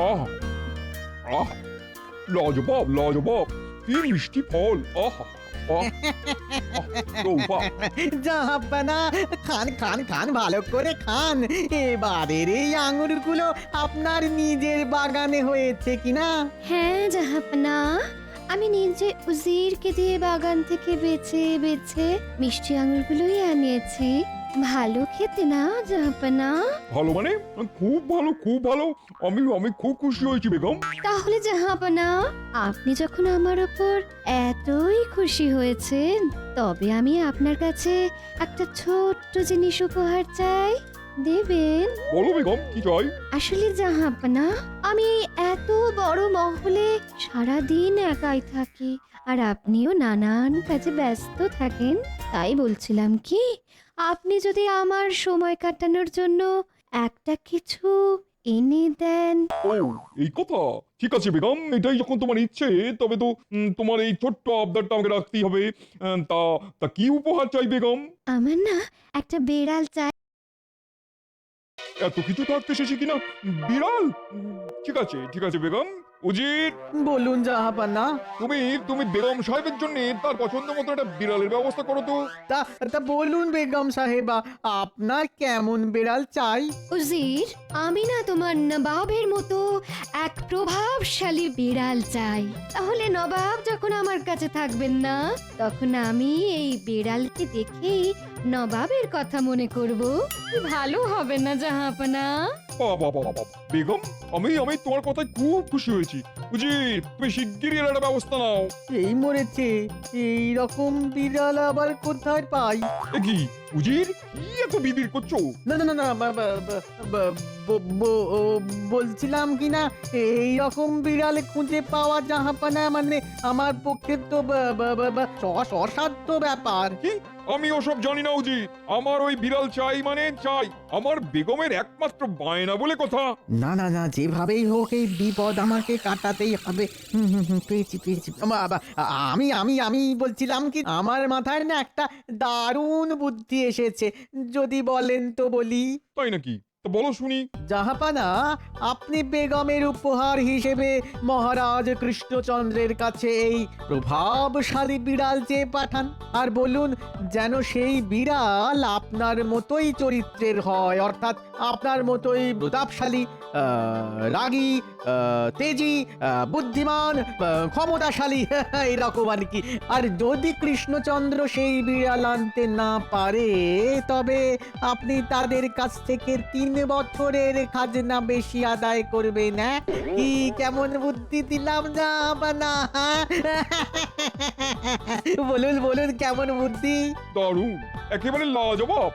আহ আহ লাজবাব লাজবাব, কি মিষ্টি ফল। আহ আহ জাহাপানা, খান খান খান, ভালো করে খান। এবারের এই আঙুরগুলো আপনার নিজের বাগানে হয়েছে কিনা? হ্যাঁ জাহাপনা, আমি নিজে উজিরকে দিয়ে বাগান থেকে বেছে বেছে মিষ্টি আঙুরগুলোই আনিয়েছি। ভালো খেতে না জাহাপনা? ভালো মানে খুব ভালো, খুব ভালো। আমি আমি খুব খুশি হয়েছি বেগম। তাহলে জাহাপনা, আপনি যখন আমার ওপর এতই খুশি হয়েছেন, তবে আমি আপনার কাছে একটা ছোট্ট জিনিস উপহার চাই, দেবেন? বলো বেগম, কি চাই? আসলে জাহাপনা, আমি এত বড় মহলে সারা দিন একাই থাকি, আর আপনিও নানান কাজে ব্যস্ত থাকেন। তাই বলছিলাম কি, আপনি যদি আমার সময় কাটানোর জন্য একটা কিছু এনে দেন। ও, এই কথা। ঠিক আছে বেগম, এটাই যখন তোমার ইচ্ছে, তবে তো তোমার এই ছোট্ট আবদারটা আমাকে রাখতেই হবে। তা তা কি উপহার চাই বেগম? আমার না একটা বেড়াল চাই। এত কিছু থাকতে শেষে কিনা বিড়াল? ঠিক আছে ঠিক আছে বেগম। উজির, বলুন জাহাপানা। তুমি তুমি বেগম সাহেবের জন্য তার পছন্দ মতো একটা বিড়ালের ব্যবস্থা করো তো। তা তা বলুন বেগম সাহেবা, আপনার কেমন বিড়াল চাই? উজির, আমি না তোমার নবাবের মতো এক প্রভাবশালী বিড়াল চাই। তাহলে নবাব যখন আমার কাছে থাকবেন না, তখন আমি এই বিড়ালকে দেখেই নবাবের কথা মনে করব। ভালো হবে না জাহাপনা? বাবা বাবা বাবা বেগম, আমি আমি তোমার কথায় খুব খুশি হয়েছি। উজির, তুমি শিগগিরই এর একটা ব্যবস্থা নাও। এই মরেছে, এই রকম বিড়াল আবার কোথায় পাই? এ কি উজির, কি এত বিড়বিড় করছো? না না না না, বলছিলাম কি না, এই রকম বিড়াল খুঁজে পাওয়া জাহাপানা মানে আমার পক্ষে তো অসাধ্য ব্যাপার। কি? আমি ওসব জানি না উজির। আমার ওই বিড়াল চাই মানে চাই। আমার বেগমের একমাত্র বায়না বলে কথা। না না না, যেভাবেই হোক এই বিপদ আমাকে কাটাতেই হবে। পেয়েছি পেয়েছি। আমি আমি আমি বলছিলাম কি, আমার মাথায় না একটা দারুণ বুদ্ধি এসেছে, যদি বলেন তো বলি। তাই নাকি? তা বলো শুনি। জাহাপানা, আপনি বেগমের উপহার হিসেবে মহারাজ কৃষ্ণচন্দ্রের কাছে এই প্রভাবশালী বিড়াল চেয়ে পাঠান, আর বলুন যেন সেই বিড়াল আপনার মতোই চরিত্রের হয়, অর্থাৎ আপনার মতোই প্রতাপশালী, রাগী, তেজি, বুদ্ধিমান, ক্ষমতাশালী, এরকম আর কি। আর যদি কৃষ্ণচন্দ্র সেই বিড়াল আনতে না পারে, তবে আপনি তাদের কাছ থেকে 3 বছরের খাজনা বেশি আদায় করবেন। না কি কেমন বুদ্ধি দিলাম না বানা? বলুন বলুন, কেমন বুদ্ধি? দারুণ, একেবারে লাজবাব।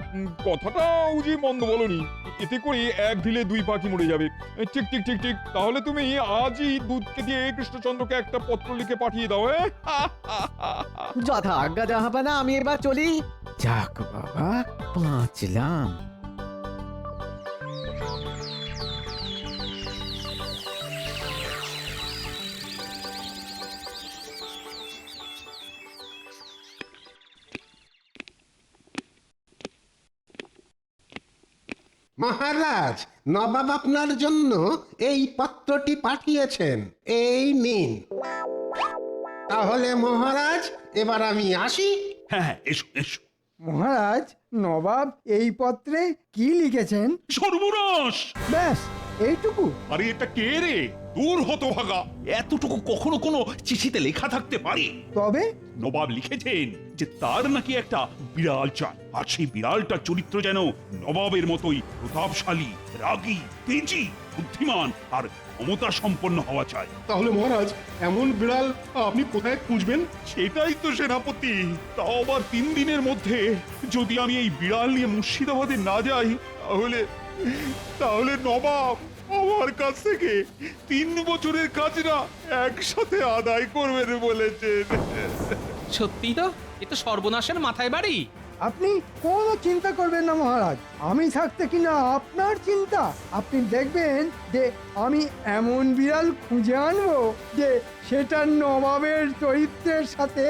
কথাটা উজির মন্দ বলনি। এতে করে এক ঢিলে 2 পাখি মরে যাবে। ঠিক ঠিক ঠিক ঠিক। তাহলে তুমি আজই দুধকে দিয়ে কৃষ্ণচন্দ্রকে একটা পত্র লিখে পাঠিয়ে দাও। যথা আজ্ঞা জাহাপানা, আমি এবার চলি। যাক বাবা, বাঁচলাম। মহারাজ, নবাব আপনার জন্য এই পত্রটি পাঠিয়েছেন, এই নিন। তাহলে মহারাজ, এবার আমি আসি। হ্যাঁ হ্যাঁ, এসো এসো। মহারাজ, নবাব এই পত্রে কি লিখেছেন? সর্বনাশ! ব্যাস এইটুকু? আরে এটা কে রে? দূর হতভাগা, এতটুকু কখনো কোনো চিঠিতে লেখা থাকতে পারে? তবে নবাব লিখেছেন যে তার নাকি একটা বিড়াল চাই, আর সেই বিড়ালটার চরিত্র যেন নবাবের মতোই প্রতাপশালী, রাগী, তেজি, বুদ্ধিমান আর ক্ষমতা সম্পন্ন হওয়া চাই। তাহলে মহারাজ, এমন বিড়াল আপনি কোথায় খুঁজবেন? সেটাই তো সেনাপতি। তাও আবার 3 দিনের মধ্যে। যদি আমি এই বিড়াল নিয়ে মুর্শিদাবাদে না যাই, তাহলে তাহলে নবাব আমার কাছ থেকে 3 বছরের খাজনা একসাথে আদায় করবেন বলেছেন। সত্যি তো, এ তো সর্বনাশের মাথায় বাড়ি। আপনি কোনো চিন্তা করবেন না মহারাজ, আমি থাকতে কিনা আপনার চিন্তা? আপনি দেখবেন যে আমি এমন বিড়াল খুঁজে আনবো যে সেটা নবাবের চরিত্রের সাথে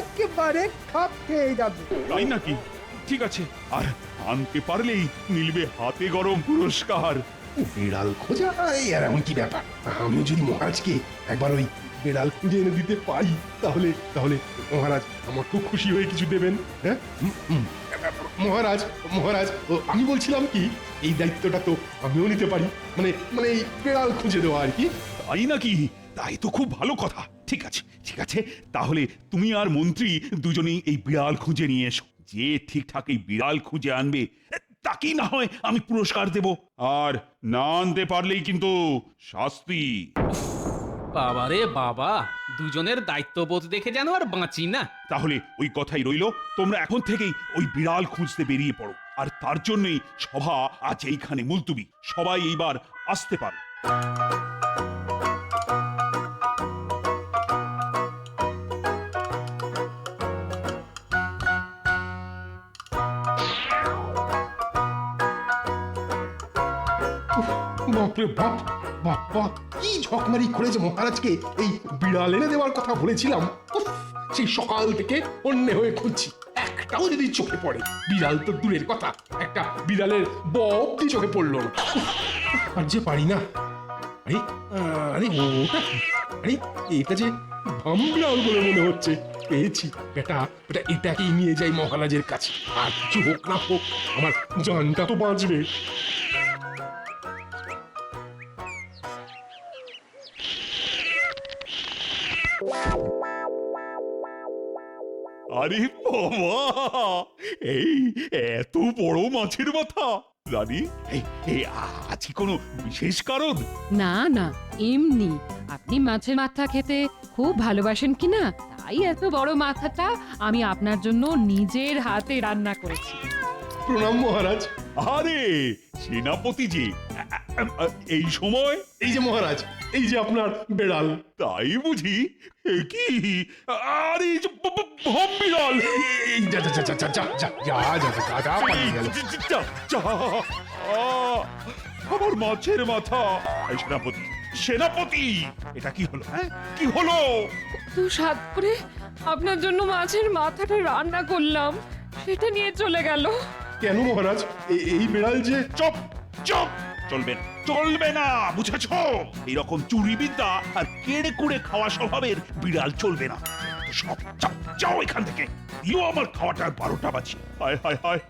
একেবারে খাপ খেয়ে যাবে। তাই নাকি? ঠিক আছে, আর আনতে পারলেই মিলবে হাতে গরম পুরস্কার। বিড়াল খোঁজা আর এমন কি ব্যাপার? আমি যদি মহারাজকে একবার ওই বিড়াল খুঁজে এনে দিতে পারি তাহলে তাহলে মহারাজ আমার খুব খুশি হয়ে কিছু দেবেন। হ্যাঁ মহারাজ মহারাজ আমি বলছিলাম কি, এই দায়িত্বটা তো আমিও নিতে পারি, মানে মানে এই বিড়াল খুঁজে দেওয়া আর কি। তাই নাকি? তাই তো খুব ভালো কথা। ঠিক আছে ঠিক আছে, তাহলে তুমি আর মন্ত্রী দুজনেই এই বিড়াল খুঁজে নিয়ে এসো। যে ঠিকঠাক এই বিড়াল খুঁজে আনবে তাকেই না হয় আমি পুরস্কার দেব, আর না আনতে পারলেই কিন্তু শাস্তি। বাবারে বাবা, দুজনের দায়িত্ববোধ দেখে যেন আর বাঁচি না। তাহলে ওই কথাই রইলো, তোমরা এখন থেকেই ওই বিড়াল খুঁজতে বেরিয়ে পড়ো। আর তার জন্যই সভা আজ এইখানে মুলতুবি। সবাই এইবার আসতে পারো। বাপরে বাপ, বাপ্পা কি ঝকমারি করেছে মহারাজকে এই বিড়াল এনে দেওয়ার কথা বলেছিলাম। উফ, সেই সকাল থেকে অন্যে হয়ে খুঁজছি, একটাও যদি চোখে পড়ে। বিড়াল তো দূরের কথা, একটা বিড়ালের বব্দি চোখে পড়লো না। উফ, আর যে পারি না। আরে আরে ওটা কি? আরে এটা যে ভামবিড়াল বলে মনে হচ্ছে। পেয়েছি বেটা, বেটা এটাকেই নিয়ে যাই মহারাজের কাছে। আর কিছু হোক না হোক আমার জানটা তো বাঁচবে। আরে বাবা, এই এত বড় মাছের মাথা! রানী, এই আজ কি কোনো বিশেষ কারণ? না না, এমনি আপনি মাছের মাথা খেতে খুব ভালোবাসেন কি না, তাই এত বড় মাথাটা আমি আপনার জন্য নিজের হাতে রান্না করেছি। প্রণাম মহারাজ। আরে সেনাপতি যে, এই সময়? এই যে মহারাজ, এই যে আপনার বেড়াল। তাই বুঝি? এ কি? আরে এই যে ভামবিড়াল! এই যা যা যা যা যা যা যা যা যা যা পালিয়ে গেল। আমার মাছের মাথা! এই সেনাপতি, সেনাপতি, এটা কি হলো? হ্যাঁ, কি হলো? তো স্বাদ করে আপনার জন্য মাছের মাথাটা রান্না করলাম, সেটা নিয়ে চলে গেল। কেন মহারাজ? এই বেড়াল যে চুপ চুপ! চলবে না, চলবে না, বুঝেছ? এইরকম চুরি বিদ্যা আর কেড়ে কুড়ে খাওয়া স্বভাবের বিড়াল চলবে না। তো সব যাও, যাও এখান থেকে। দিও আমার খাওয়াটার 12টা বাজি। হায় হায় হায়,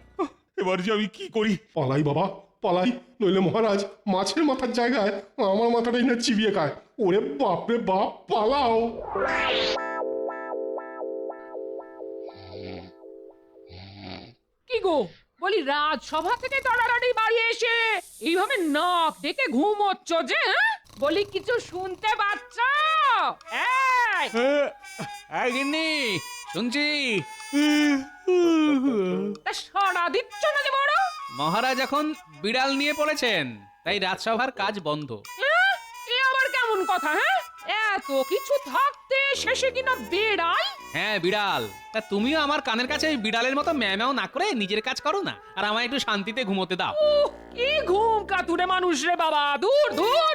এবার যে আমি কি করি? পালাই বাবা পালাই, নইলে মহারাজ মাছের মাথার জায়গায় আমার মাথাটাই না চিবিয়ে খায়। ওরে বাপ রে বাপ, পালাও। কি গো, বলি রাজসভা থেকে তাড়াতাড়ি বাড়ি এসে এইভাবে নাক ডেকে ঘুমোচ্ছ যে? হ্যাঁ? বলি কিছু শুনতে পাচ্ছ? এই, গিন্নি, শুনছি। তা সাড়া দিচ্ছ না যে বড়? মহারাজ এখন বিড়াল নিয়ে পড়েছেন, তাই রাজসভার কাজ বন্ধ। হ্যাঁ? এ আবার কেমন কথা? হ্যাঁ, এত কিছু থাকতে শেষে কিনা বেড়াল? হ্যাঁ, বিড়াল। তা তুমিও আমার কানের কাছে এই বিড়ালের মতো ম্যাও না করে নিজের কাজ করো না, আর আমায় একটু শান্তিতে ঘুমোতে দাও। কি ঘুম কাতুরে মানুষ রে বাবা, দূর দূর।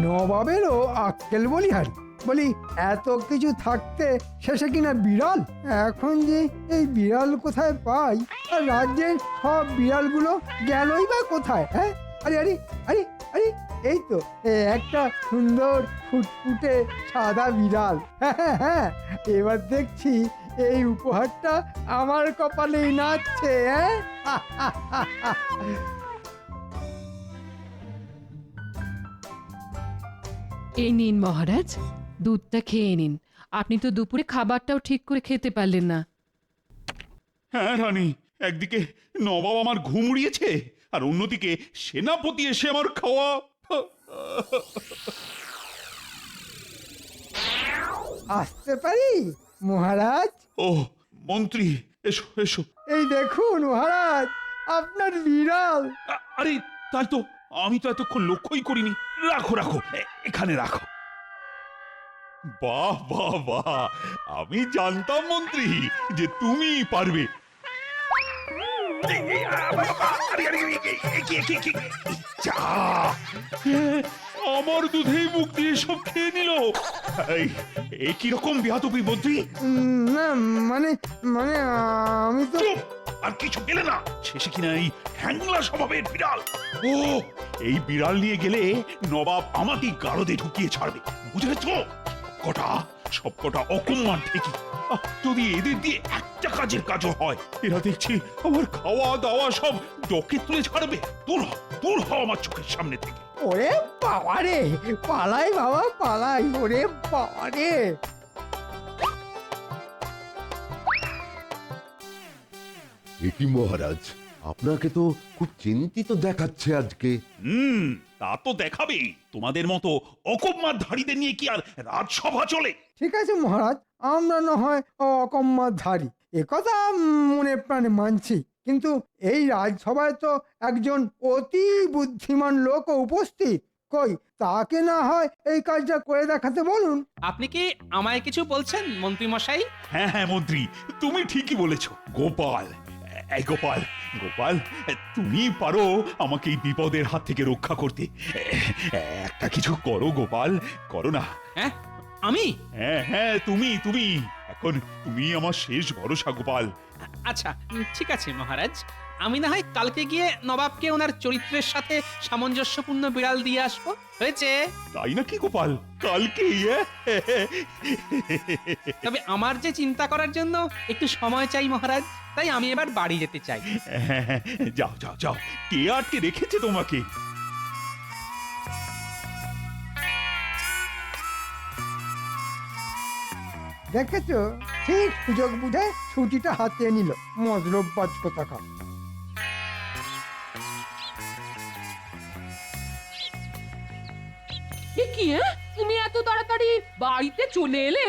নবাবেরও আক্কেল বলিহারি। বলি এত কিছু থাকতে শেষে কিনা বিড়াল? এখন যে এই বিড়াল কোথায় পাই, আর রাজ্যের সব বিড়ালগুলো গেলই বা কোথায়? হ্যাঁ, আরে আরে আরে আরে এই তো একটা সুন্দর ফুটফুটে সাদা বিড়াল। হ্যাঁ হ্যাঁ হ্যাঁ, এবার দেখছি এই উপহারটা আমার কপালেই নাচছে। হ্যাঁ, এই নিন মহারাজ, দুধটা খেয়ে নিন। আপনি তো দুপুরে খাবারটাও ঠিক করে খেতে পারলেন না। হ্যাঁ রানী, একদিকে নবাব আমার ঘুম উড়িয়েছে, আর অন্যদিকে সেনাপতি এসে আমার খাওয়া। আসতে পারি মহারাজ? ও মন্ত্রী, এসো এসো। এই দেখুন মহারাজ, আপনার বিড়াল। আরে তাই তো, আমি তো এতক্ষণ লক্ষ্যই করিনি। রাখো রাখো, এখানে রাখো। বাহ বাহ বাহ, আমি জানতাম মন্ত্রী যে তুমি পারবে। আমার দুধেই মুখ দিয়ে সব খেয়ে নিল। এই কিরকম বিহাতুপি মন্ত্রী? না মানে মানে আমি তো চুপ! আর কিছু পেলে না? শেষে কিনা এই হ্যাংলা স্বভাবের বিড়াল। ও, এই বিড়াল নিয়ে গেলে নবাব আমাকে গারদে ঢুকিয়ে ছাড়বে, বুঝেছ? সবকটা অকম্মার ঠিকই। যদি এদের দিয়ে একটা কাজের কাজও হয়, এরা দেখছি আমার খাওয়া দাওয়া সব ডকে তুলে ছাড়বে। দূর হ আমার চোখের সামনে থেকে। ওরে বাবা রে, পালাই বাবা পালাই, ওরে বাবা রে। একি মহারাজ, আপনাকে তো খুব চিন্তিত দেখাচ্ছে আজকে। তা তো দেখাবেই। তোমাদের মতো অকম্মারধারীদের নিয়ে কি আর রাজসভা চলে? ঠিক আছে মহারাজ, আমরা না হয় অকম্মাধারী, একথা মনে প্রাণে মানছি, কিন্তু এই রাজসভায় তো একজন অতি বুদ্ধিমান লোক উপস্থিত। কই তাকে না হয় এই কাজটা করে দেখাতে বলুন। আপনি কি আমায় কিছু বলছেন মন্ত্রী মশাই? হ্যাঁ মন্ত্রী, তুমি ঠিকই বলেছ। গোপাল, এই গোপাল, তুমি পারো আমাকে এই বিপদের হাত থেকে রক্ষা করতে। একটা কিছু করো গোপাল, করো না। হ্যাঁ আমি? হ্যাঁ তুমি এখন তুমি আমার শেষ ভরসা গোপাল। আচ্ছা ঠিক আছে মহারাজ, আমি না হয় কালকে গিয়ে নবাবকে ওনার চরিত্রের সাথে সামঞ্জস্যপূর্ণ বিড়াল দিয়ে আসবো। হয়েছে? তাই নাকি গোপাল? কালকে? তবে আমার যে চিন্তা করার জন্য একটু সময় চাই মহারাজ, তাই আমি এবার বাড়ি যেতে চাই। যাও, কে আটকে রেখেছে তোমাকে? দেখেছো, ঠিক সুযোগ বুঝে ছুটিটা হাতিয়ে নিল মজরব্বাজ কোথাকার। এ কি তুমি এত তাড়াতাড়ি বাড়িতে চলে এলে?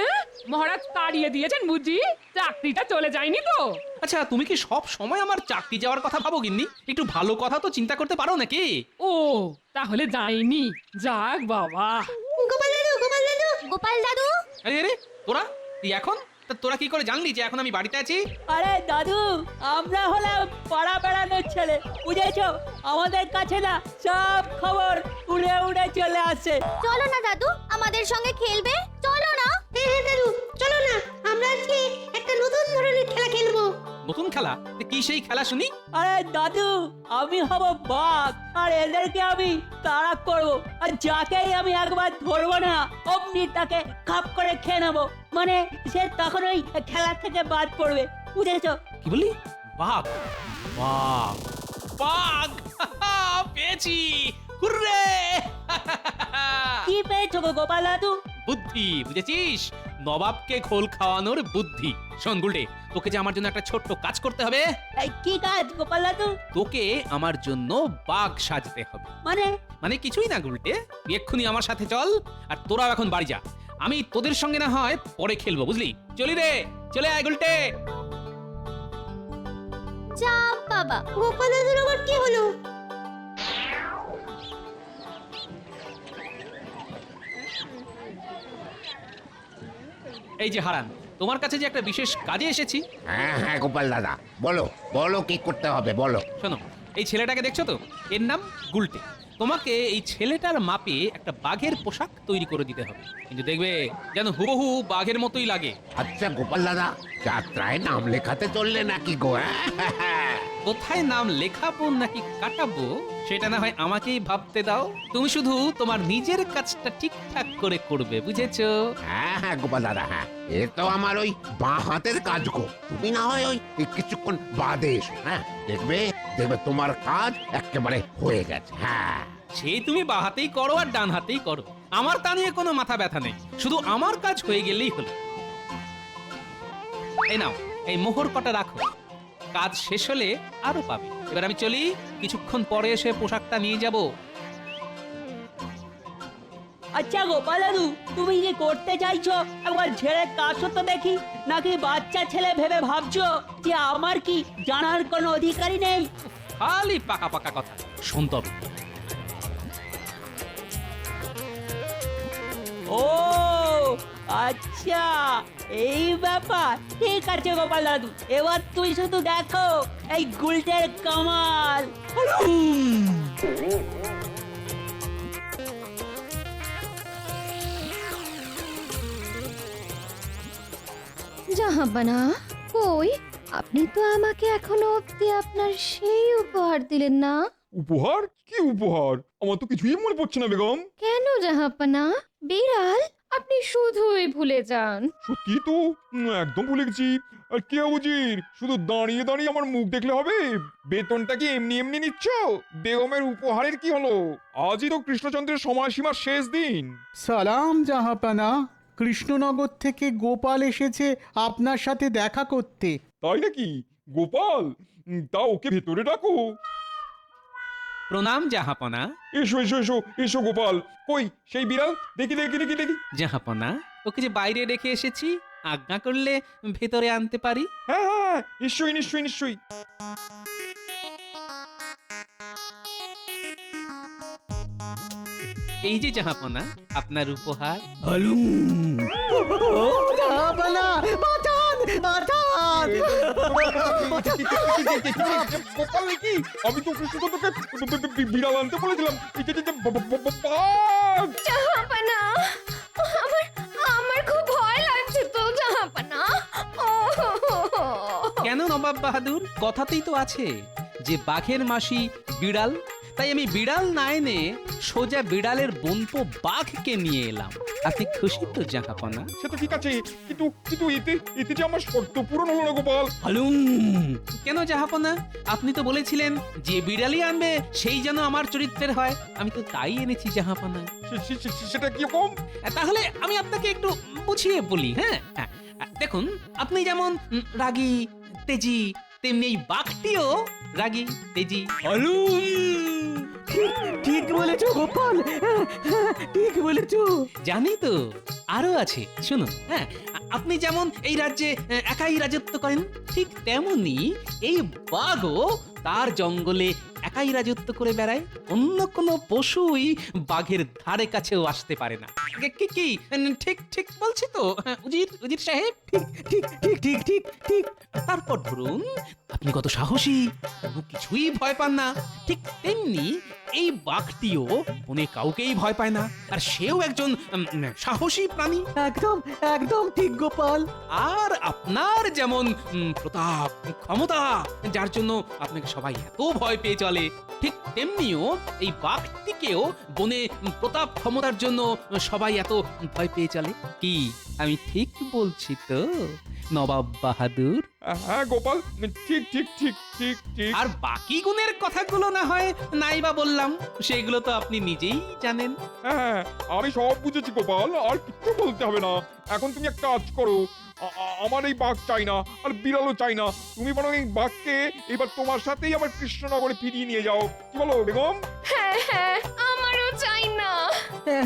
মহারাজ তাড়িয়ে দিয়েছেন বুঝি? চাকরিটা চলে যায়নি তো? আচ্ছা তুমি কি সব সময় আমার চাকরি যাওয়ার কথা ভাবো গিন্নি? একটু ভালো কথা তো চিন্তা করতে পারো নাকি? ও তাহলে যায়নি, যাক বাবা। গোপাল দাদু আরে তুই তোরা কি করে জানলি যে এখন আমি বাড়িতে আছি? আরে দাদু, আমরা হলাম পাড়া বেড়ানোর ছেলে, বুঝেছো? আমাদের কাছে না সব খবর উড়ে উড়ে চলে আসে। চলো না দাদু, আমাদের সঙ্গে খেলবে, চলো না। হ্যাঁ দাদু চলো না, আমরা আজকে একটা নতুন ধরনের খেলা খেলবো। নতুন খেলা? কি সেই খেলা শুনি? আরে দাদু, আমি হব বাঘ, আর এদেরকে আমি তাড়া করব, আর যাকেই আমি একবার ধরবো না অমনি তাকে খাপ করে খেয়ে নেবো। মানে সে তখন ওই খেলা থেকে বাদ পড়বে, বুঝেছো? কি বলি? বাঘ? বাঘ পেয়েছি! হুররে! কি পেয়েছো গো গোপাল দাদু? বুদ্ধি, বুঝেছিস? নবাবকে খোল খাওয়ানোর বুদ্ধি। শোন গুলটে, তোকে যে আমার জন্য একটা ছোট্ট কাজ করতে হবে। এই কি কাজ গোপাল দাদু? তোকে আমার জন্য বাঘ সাজতে হবে। মানে কিছুই না গুলটে, তুই এক্ষুনি আমার সাথে চল, আর তোরাও এখন বাড়ি যা। আমি তোদের সঙ্গে না হয় পরে খেলবো, বুঝলি? চলি রে, চলে আয় গুলটে। যা বাবা, গোপাল দাদুর আবার কি হলো? এই যে হারান, তোমার কাছে যে একটা বিশেষ কাজে এসেছি। হ্যাঁ গোপাল দাদা, বলো কি করতে হবে বলো। শোনো, এই ছেলেটাকে দেখছো তো? এর নাম গুলটে। তোমাকে এই ছেলেটার মাপে একটা বাঘের পোশাক তৈরি করে দিতে হবে, কিন্তু দেখবে যেন হুবহু বাঘের মতোই লাগে। আচ্ছা গোপাল দাদা, যাত্রায় নাম লেখাতে চললে নাকি গো? কোথায় নাম লেখাবো নাকি কাটাবো সেটা না হয় আমাকেই ভাবতে দাও। তুমি শুধু তোমার নিজের কাজটা ঠিকঠাক করে করবে, বুঝেছো? হ্যাঁ গোপাল দাদা, হ্যাঁ এ তো আমার ওই বাঁ হাতের কাজ গো। তুমি না হয় ওই কিছুক্ষণ বাদে এসো, হ্যাঁ দেখবে তোমার কাজ একেবারে হয়ে গেছে। হ্যাঁ সে তুমি বাঁ হাতেই করো আর ডান হাতেই করো, আমার তা নিয়ে কোনো মাথা ব্যথা নেই, শুধু আমার কাজ হয়ে গেলেই হলো। এই নাও, এই মোহর কটা রাখো, কাজ শেষ হলে আরো পাবে। এবার আমি চলি, কিছুক্ষণ পরে এসে পোশাকটা নিয়ে যাব। আচ্ছা গোপাল দাদু, তুমি যে করতে চাইছো একবার ছেড়ে কাছো তো দেখি, নাকি বাচ্চা ছেলে ভেবে ভাবছো যে আমার কি জানার কোনো অধিকারই নেই? খালি পাকা পাকা কথা শুনতে হবে। ও আচ্ছা, এই ব্যাপার। ঠিক আছে গোপাল দাদু, এবার তুই শুধু দেখো এই গুলটের কামাল। জাহাপানা, কই আপনি তো আমাকে এখনো অব্দি আপনার সেই উপহার দিলেন না। উপহার? কি উপহার? আমার তো কিছুই মনে পড়ছে না বেগম। কেন জাহাপানা? বিড়াল? আপনি শুধুই ভুলে যান। সত্যি তো একদম ভুলে গেছি। আর কে উজির, শুধু দাঁড়িয়ে দাঁড়িয়ে আমার মুখ দেখলে হবে? বেতনটা কি এমনি এমনি নিচ্ছ? বেগমের উপহারের কি হলো? আজই তো কৃষ্ণচন্দ্রের সময়সীমার শেষ দিন। সালাম জাহাপানা, কৃষ্ণনগর থেকে গোপাল এসেছে আপনার সাথে দেখা করতে। তাই নাকি? গোপাল? তা ওকে ভেতরে ডাকো। প্রণাম জাহাপনা। এসো এসো এসো এসো গোপাল। কই সেই বিড়াল? দেখি দেখি দেখি দেখি। জাহাপনা, ওকে যে বাইরে রেখে এসেছি, আজ্ঞা করলে ভেতরে আনতে পারি। হ্যাঁ হ্যাঁ, নিশ্চয়ই নিশ্চয়ই নিশ্চয়ই। এই যে জাহাপনা, আপনার উপহার। জাহাপানা, বাঁচান বাঁচান! গোপাল নাকি? আমি তো কৃষ্ণচন্দ্রকে বিড়াল আনতে বলেছিলাম। জাহাপানা, আমার খুব ভয় লাগছে তো জাহাপানা। কেন নবাব বাহাদুর? কথাতেই তো আছে যে বাঘের মাসি বিড়াল। তাই আমি বিড়াল না এনে সোজা বিড়ালের বোনপো বাঘকে নিয়ে এলাম। আপনি খুশি তো জাহাপনা? সে তো ঠিক আছে, কিন্তু কিন্তু এতে এতে যে আমার শর্ত পূরণ হলো না গোপাল। কেন জাহাপনা? আপনি তো বলেছিলেন যে বিড়ালই আনবে সেই যেন আমার চরিত্রের হয়। আমি তো তাই এনেছি জাহাপনা। সেটা কি কম? তাহলে আমি আপনাকে একটু বুঝিয়ে বলি। হ্যাঁ, দেখুন, আপনি যেমন রাগী তেজি, তেমনি এই বাঘটিও রাগী তেজি। ঠিক বলেছো গোপাল, ঠিক বলেছো। জানি তো, আরো আছে, শুনুন। হ্যাঁ, আপনি যেমন এই রাজ্যে একাই রাজত্ব করেন, ঠিক তেমনি এই বাঘও তার জঙ্গলে একাই রাজত্ব করে বেড়ায়। অন্য কোনো পশুই বাঘের ধারে কাছেও আসতে পারে না। কি কি ঠিক ঠিক বলছি তো উজির উজির সাহেব? ঠিক ঠিক ঠিক ঠিক ঠিক ঠিক। তারপর ধরুন, আপনি কত সাহসী, কোনো কিছুই ভয় পান না। ঠিক তেমনি এই বাঘটিও বনে কাউকেই ভয় পায় না, আর সেও একজন সাহসী প্রাণী। একদম একদম ঠিক গোপাল। আর আপনার যেমন প্রতাপ, ক্ষমতা, যার জন্য আপনাকে সবাই এত ভয় পেয়ে চলে, ঠিক তেমনিও এই বাঘটিকেও বনে প্রতাপ ক্ষমতার জন্য সবাই এত ভয় পেয়ে চলে। কি আমি ঠিক বলছি তো নবাব বাহাদুর? হ্যাঁ গোপাল, ঠিক ঠিক ঠিক ঠিক ঠিক। আর বাকি গুণের কথাগুলো না হয় নাইবা বললাম, সেগুলো তো আপনি নিজেই জানেন। হ্যাঁ, আমি সব বুঝেছি গোপাল, আর কিচ্ছু বলতে হবে না। এখন তুমি একটা কাজ করো, আমার এই বাঘ চাই না, আর বিড়ালও চাই না। তুমি বরং এই বাঘকে এবার তোমার সাথেই আমার কৃষ্ণনগরে ফিরিয়ে নিয়ে যাও। কি বলো বেগম? হ্যাঁ হ্যাঁ, আমারও চাই না।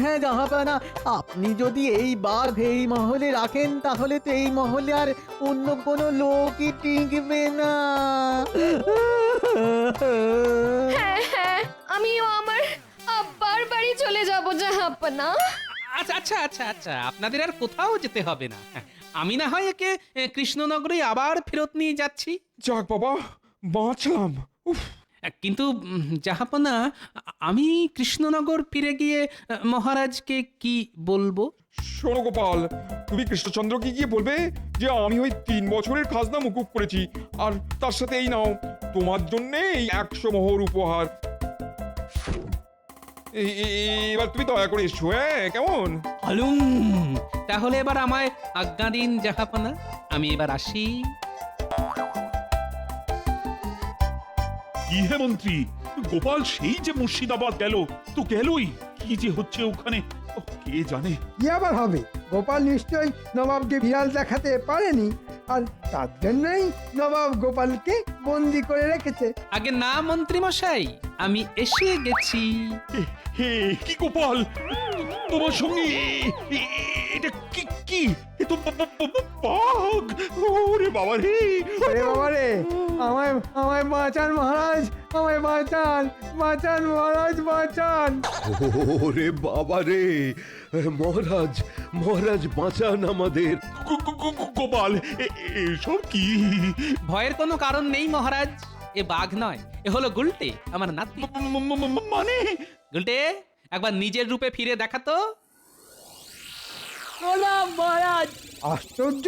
হ্যাঁ জাহাপানা, আপনি যদি এই বাঘ এই মহলে রাখেন তাহলে তো এই মহলে আর অন্য কোনো লোকই টিকবে না। হ্যাঁ হ্যাঁ, আমিও আমার আব্বার বাড়ি চলে যাব জাহাপানা। আচ্ছা আচ্ছা আচ্ছা আচ্ছা, আপনাদের আর কোথাও যেতে হবে না। আমি না হয় একে কৃষ্ণনগরে আবার ফেরত নিয়ে যাচ্ছি। যাক বাবা, বাঁচলাম। উফ। কিন্তু জাহাপনা, আমি কৃষ্ণনগর ফিরে গিয়ে মহারাজকে কি বলবো? শোনো গোপাল, তুমি কৃষ্ণচন্দ্রকে গিয়ে বলবে যে আমি ওই 3 বছরের খাজনা মুকুব করেছি, আর তার সাথে এই নাও তোমার জন্য এই 100 মোহর উপহার। এবার তুমি দয়া করে এসো, হ্যাঁ কেমন? তাহলে এবার আমায় আজ্ঞা দিন জাহাপনা, আমি এবার আসি। কি হে মন্ত্রী, গোপাল সেই যে মুর্শিদাবাদ গেল, তো গেলই, কি যে হচ্ছে ওখানে কে জানে। কি আবার হবে? গোপাল নিশ্চয়ই নবাবকে বিড়াল দেখাতে পারেনি, আর তার জন্যই নবাব গোপালকে বন্দি করে রেখেছে। আগে না মন্ত্রী মশাই, আমি এসে গেছি। হে কি গোপাল, তোমার সঙ্গে এটা কি কি? এ তো বাঘ! ওরে বাবা রে! ওরে বাবা রে, আমায় আমায় বাঁচান মহারাজ, আমায় বাঁচান, বাঁচান মহারাজ, বাঁচান। ওরে বাবা রে, মহারাজ মহারাজ বাঁচান আমাদের। গোপাল, এসব কি? ভয়ের কোনো কারণ নেই মহারাজ, এ বাঘ নয়, এ হলো গুলটে, আমার নাতি। মানে গুলটে, একবার নিজের রূপে ফিরে দেখাতো। প্রণাম মহারাজ। আশ্চর্য!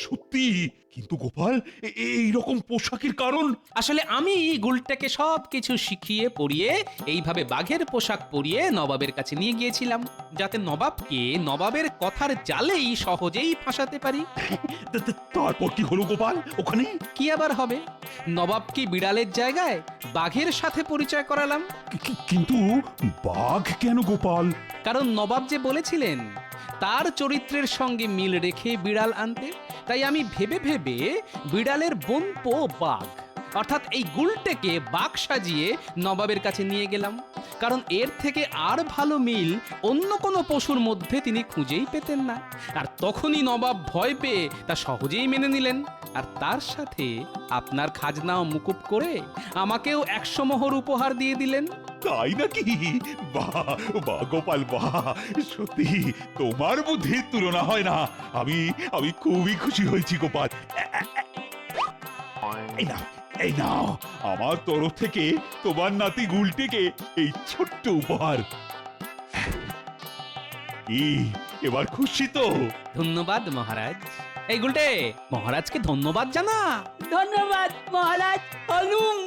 সত্যি, কিন্তু গোপাল এই রকম পোশাকের কারণ? আসলে আমি গুলটাকে সব কিছু শিখিয়ে পড়িয়ে এইভাবে বাঘের পোশাক পরিয়ে নবাবের কাছে নিয়ে গিয়েছিলাম, যাতে নবাবকে নবাবের কথার জালেই সহজেই ফাঁসাতে পারি। তারপর কি হলো গোপাল ওখানে? কি আবার হবে, নবাবকে বিড়ালের জায়গায় বাঘের সাথে পরিচয় করালাম। কিন্তু বাঘ কেন গোপাল? কারণ নবাব যে বলেছিলেন তার চরিত্রের সঙ্গে মিল রেখে বিড়াল আনতে, তাই আমি ভেবে ভেবে বিড়ালের বোনপো বাঘ অর্থাৎ এই গুলটেকে বাঘ সাজিয়ে নবাবের কাছে নিয়ে গেলাম। কারণ এর থেকে আর ভালো মিল অন্য কোনো পশুর মধ্যে তিনি খুঁজেই পেতেন না। আর তখনই নবাব ভয় পেয়ে তা সহজেই মেনে নিলেন, আর তার সাথে আপনার খাজনাও মুকুব করে আমাকেও 100 মোহর উপহার দিয়ে দিলেন। তাই নাকি? বাহ বাহ গোপাল বাহ, সত্যি তোমার বুদ্ধির তুলনা হয় না। আমি খুবই খুশি হয়েছি গোপাল। এই নাও আমার তরফ থেকে তোমার নাতি গুলটিকে এই ছোট্ট উপহার। এবার খুশি তো? ধন্যবাদ মহারাজ। এই গুলটে, মহারাজকে ধন্যবাদ জানা। ধন্যবাদ মহারাজ। হলুম।